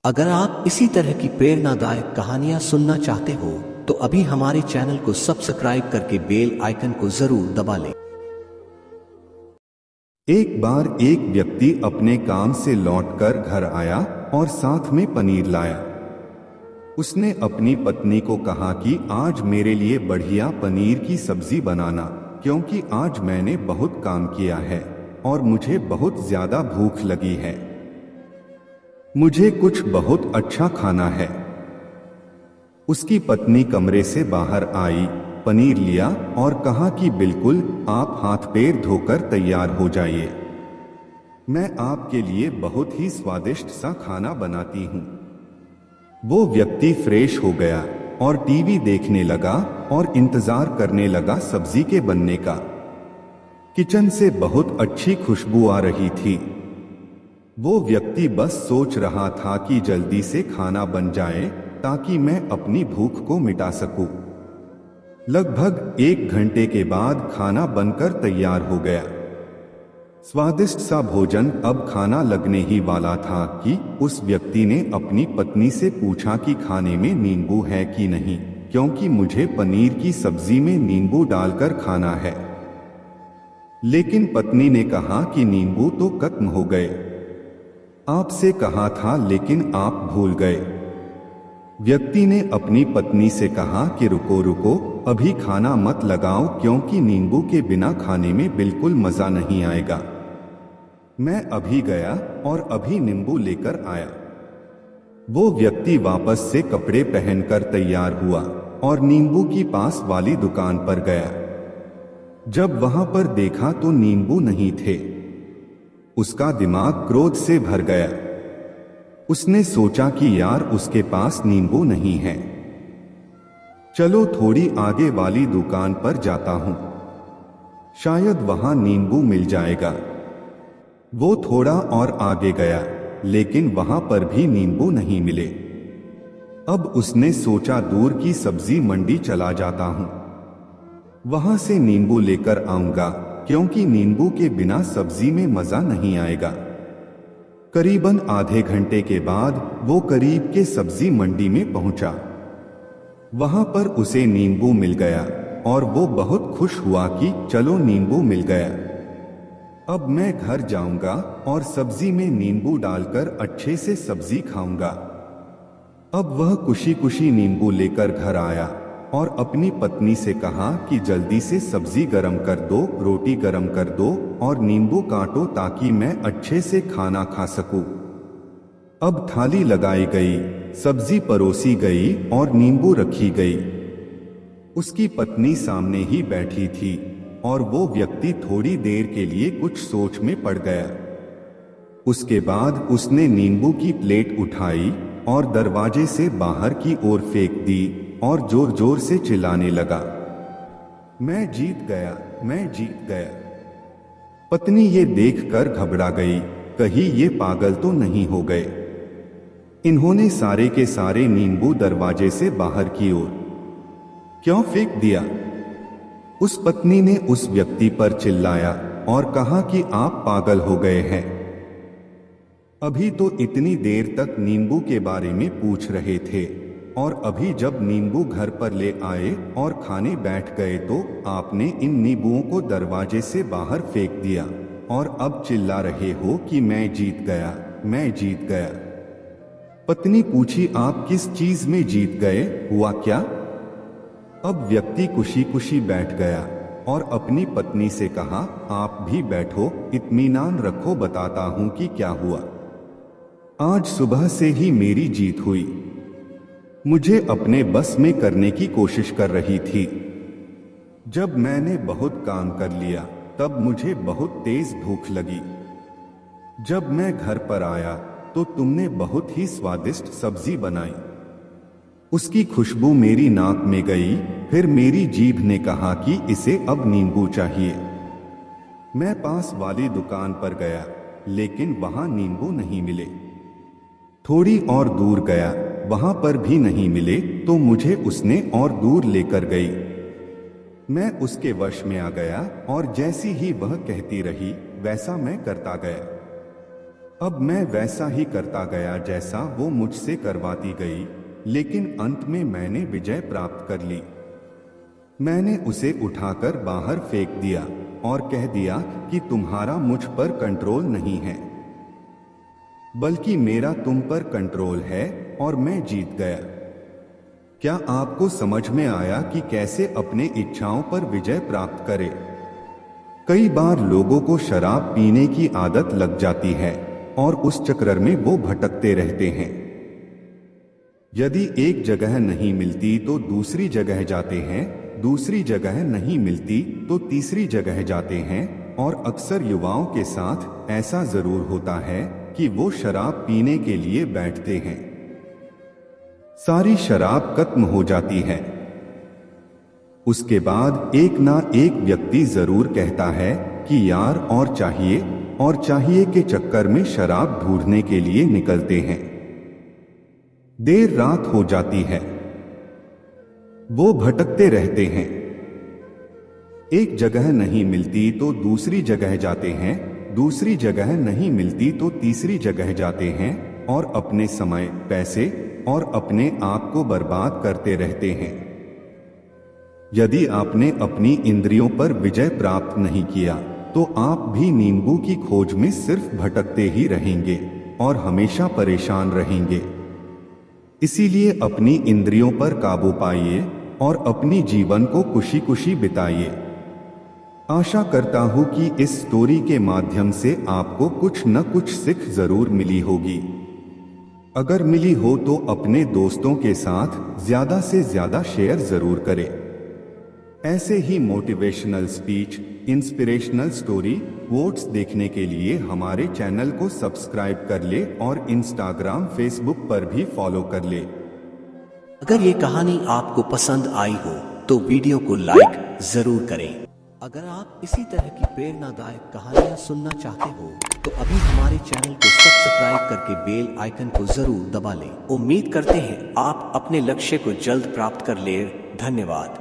अगर आप इसी तरह की प्रेरणादायक कहानियां सुनना चाहते हो तो अभी हमारे चैनल को सब्सक्राइब करके बेल आइकन को जरूर दबा लें। एक बार एक व्यक्ति अपने काम से लौटकर घर आया और साथ में पनीर लाया। उसने अपनी पत्नी को कहा कि आज मेरे लिए बढ़िया पनीर की सब्जी बनाना, क्योंकि आज मैंने बहुत काम किया है और मुझे बहुत ज्यादा भूख लगी है। मुझे कुछ बहुत अच्छा खाना है। उसकी पत्नी कमरे से बाहर आई, पनीर लिया और कहा कि बिल्कुल, आप हाथ पैर धोकर तैयार हो जाइए। मैं आपके लिए बहुत ही स्वादिष्ट सा खाना बनाती हूँ। वो व्यक्ति फ्रेश हो गया और टीवी देखने लगा और इंतजार करने लगा सब्जी के बनने का। किचन से बहुत अच्छी खुशबू आ रही थी। वो व्यक्ति बस सोच रहा था कि जल्दी से खाना बन जाए ताकि मैं अपनी भूख को मिटा सकूं। लगभग 1 घंटे के बाद खाना बनकर तैयार हो गया। स्वादिष्ट सा भोजन अब खाना लगने ही वाला था कि उस व्यक्ति ने अपनी पत्नी से पूछा कि खाने में नींबू है कि नहीं, क्योंकि मुझे पनीर की सब्जी में नींबू डालकर खाना है। लेकिन पत्नी ने कहा कि नींबू तो खत्म हो गए। आपसे कहा था लेकिन आप भूल गए। व्यक्ति ने अपनी पत्नी से कहा कि रुको रुको, अभी खाना मत लगाओ, क्योंकि नींबू के बिना खाने में बिल्कुल मजा नहीं आएगा। मैं अभी गया और अभी नींबू लेकर आया। वो व्यक्ति वापस से कपड़े पहनकर तैयार हुआ और नींबू की पास वाली दुकान पर गया। जब वहां पर देखा तो नींबू नहीं थे। उसका दिमाग क्रोध से भर गया। उसने सोचा कि यार, उसके पास नींबू नहीं है। चलो थोड़ी आगे वाली दुकान पर जाता हूं, शायद वहां नींबू मिल जाएगा। वो थोड़ा और आगे गया, लेकिन वहां पर भी नींबू नहीं मिले। अब उसने सोचा दूर की सब्जी मंडी चला जाता हूं, वहां से नींबू लेकर आऊंगा, क्योंकि नींबू के बिना सब्जी में मजा नहीं आएगा। करीबन आधे घंटे के बाद वो करीब के सब्जी मंडी में पहुंचा। वहां पर उसे नींबू मिल गया और वो बहुत खुश हुआ कि चलो नींबू मिल गया। अब मैं घर जाऊंगा और सब्जी में नींबू डालकर अच्छे से सब्जी खाऊंगा। अब वह खुशी खुशी नींबू लेकर घर आया और अपनी पत्नी से कहा कि जल्दी से सब्जी गरम कर दो, रोटी गरम कर दो और नींबू काटो ताकि मैं अच्छे से खाना खा सकूं। अब थाली लगाई गई, सब्जी परोसी गई और नींबू रखी गई। उसकी पत्नी सामने ही बैठी थी और वो व्यक्ति थोड़ी देर के लिए कुछ सोच में पड़ गया। उसके बाद उसने नींबू की प्लेट उठाई और दरवाजे से बाहर की ओर फेंक दी और जोर जोर से चिल्लाने लगा, मैं जीत गया, मैं जीत गया। पत्नी ये देखकर घबरा गई, कहीं ये पागल तो नहीं हो गए। इन्होंने सारे के सारे नींबू दरवाजे से बाहर की ओर क्यों फेंक दिया? उस पत्नी ने उस व्यक्ति पर चिल्लाया और कहा कि आप पागल हो गए हैं। अभी तो इतनी देर तक नींबू के बारे में पूछ रहे थे और अभी जब नींबू घर पर ले आए और खाने बैठ गए तो आपने इन नींबुओं को दरवाजे से बाहर फेंक दिया और अब चिल्ला रहे हो कि मैं जीत गया, मैं जीत गया। पत्नी पूछी, आप किस चीज में जीत गए, हुआ क्या? अब व्यक्ति खुशी खुशी बैठ गया और अपनी पत्नी से कहा, आप भी बैठो, इत्मीनान रखो, बताता हूं कि क्या हुआ। आज सुबह से ही मेरी जीत हुई। मुझे अपने बस में करने की कोशिश कर रही थी। जब मैंने बहुत काम कर लिया तब मुझे बहुत तेज भूख लगी। जब मैं घर पर आया तो तुमने बहुत ही स्वादिष्ट सब्जी बनाई। उसकी खुशबू मेरी नाक में गई। फिर मेरी जीभ ने कहा कि इसे अब नींबू चाहिए। मैं पास वाली दुकान पर गया, लेकिन वहां नींबू नहीं मिले। थोड़ी और दूर गया, वहां पर भी नहीं मिले तो मुझे उसने और दूर लेकर गई। मैं उसके वश में आ गया और जैसी ही वह कहती रही वैसा मैं करता गया। अब मैं वैसा ही करता गया जैसा वो मुझसे करवाती गई, लेकिन अंत में मैंने विजय प्राप्त कर ली। मैंने उसे उठाकर बाहर फेंक दिया और कह दिया कि तुम्हारा मुझ पर कंट्रोल नहीं है, बल्कि मेरा तुम पर कंट्रोल है और मैं जीत गया। क्या आपको समझ में आया कि कैसे अपने इच्छाओं पर विजय प्राप्त करें? कई बार लोगों को शराब पीने की आदत लग जाती है और उस चक्कर में वो भटकते रहते हैं। यदि एक जगह नहीं मिलती तो दूसरी जगह जाते हैं, दूसरी जगह नहीं मिलती तो तीसरी जगह जाते हैं, और अक्सर युवाओं के साथ ऐसा जरूर होता है कि वो शराब पीने के लिए बैठते हैं। सारी शराब खत्म हो जाती है। उसके बाद एक ना एक व्यक्ति जरूर कहता है कि यार और चाहिए के चक्कर में शराब ढूंढने के लिए निकलते हैं। देर रात हो जाती है, वो भटकते रहते हैं। एक जगह नहीं मिलती तो दूसरी जगह जाते हैं, दूसरी जगह नहीं मिलती तो तीसरी जगह जाते हैं, और अपने समय, पैसे और अपने आप को बर्बाद करते रहते हैं। यदि आपने अपनी इंद्रियों पर विजय प्राप्त नहीं किया तो आप भी नींबू की खोज में सिर्फ भटकते ही रहेंगे और हमेशा परेशान रहेंगे। इसीलिए अपनी इंद्रियों पर काबू पाइए और अपनी जीवन को खुशी खुशी बिताइए। आशा करता हूं कि इस स्टोरी के माध्यम से आपको कुछ न कुछ सीख जरूर मिली होगी। अगर मिली हो तो अपने दोस्तों के साथ ज्यादा से ज्यादा शेयर जरूर करें। ऐसे ही motivational speech, inspirational story, quotes देखने के लिए हमारे चैनल को सब्सक्राइब कर ले और इंस्टाग्राम, फेसबुक पर भी फॉलो कर ले। अगर ये कहानी आपको पसंद आई हो तो वीडियो को लाइक जरूर करें। अगर आप इसी तरह की प्रेरणादायक कहानियां सुनना चाहते हो तो अभी हमारे चैनल को सब्सक्राइब करके बेल आइकन को जरूर दबा लें। उम्मीद करते हैं आप अपने लक्ष्य को जल्द प्राप्त कर ले। धन्यवाद।